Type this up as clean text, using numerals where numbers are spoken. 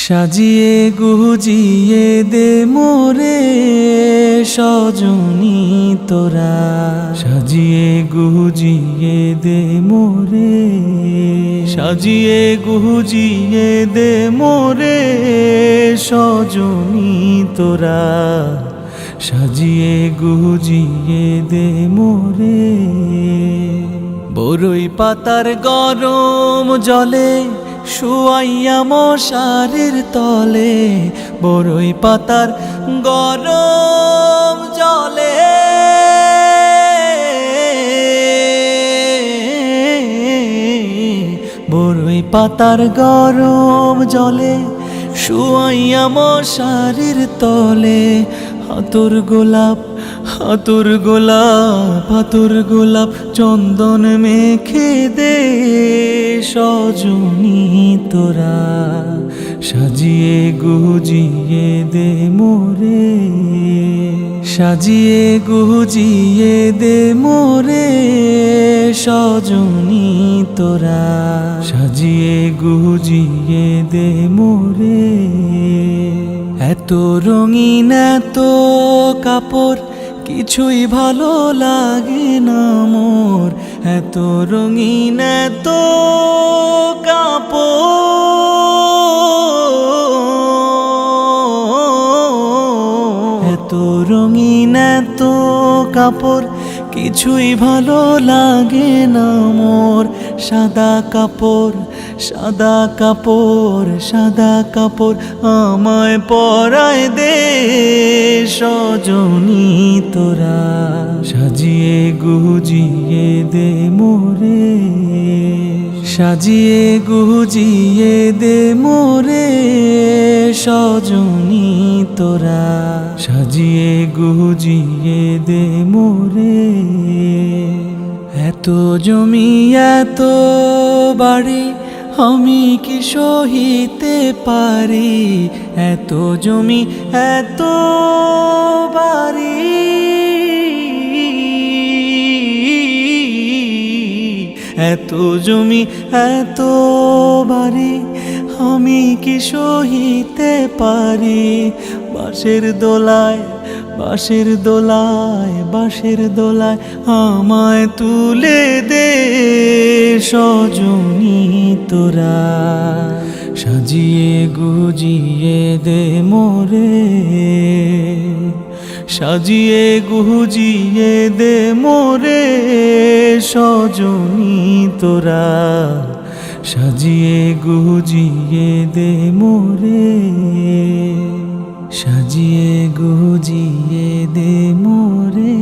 সাজিয়ে গুজিয়ে দে মোরে সজনী তোরা, সাজিয়ে গুজিয়ে দে মোরে, সাজিয়ে গুজিয়ে দে মোরে সজনী তোরা, সাজিয়ে গুজিয়ে দে মোরে। বরই পাতার গরম জলে শুয়াইয়া মশারির তলে, বরই পাতার গরম জলে, বরই পাতার গরম জলে শুয়াইয়া মশারির তলে। হাতুর গোলাপ হাতুর গোলাপ হাতুর গোলাপ চন্দন মেখে দে সজনী তোরা, সাজিয়ে গুজিয়ে দে মোরে, সাজিয়ে গুজিয়ে দে মোরে সজনী তোরা, সাজিয়ে গুজিয়ে দে মোরে। এত রঙিন এত কাপড় কিছুই ভালো লাগে না মোর, এত রঙিন এত কাপড়, এত রঙিন এত কাপড় কিছুই ভালো লাগে না মোর। সাদা কাপড় সাদা কাপড় সাদা কাপড় আমায় পরায় দে সজনী তোরা, সাজিয়ে গুজিয়ে দে মোরে, সাজিয়ে গুজিয়ে দে মোরে সজনী তোরা, সাজিয়ে গুজিয়ে দে মোরে। এত জমি এত বাড়ি আমি কি সহিতে পারি, এত জমি এত বাড়ি, এত জমি এত বাড়ি আমি কি সহিতে পারি। বাঁশের দোলায় বাঁশের দোলায় বাঁশের দোলায় আমায় তুলে দে সজনী তোরা, সাজিয়ে গুজিয়ে দে মোরে, সাজিয়ে গুজিয়ে দে মোরে সজনী তোরা, সাজিয়ে গুজিয়ে দে মোরে, সাজিয়ে গুজিয়ে দে মোরে।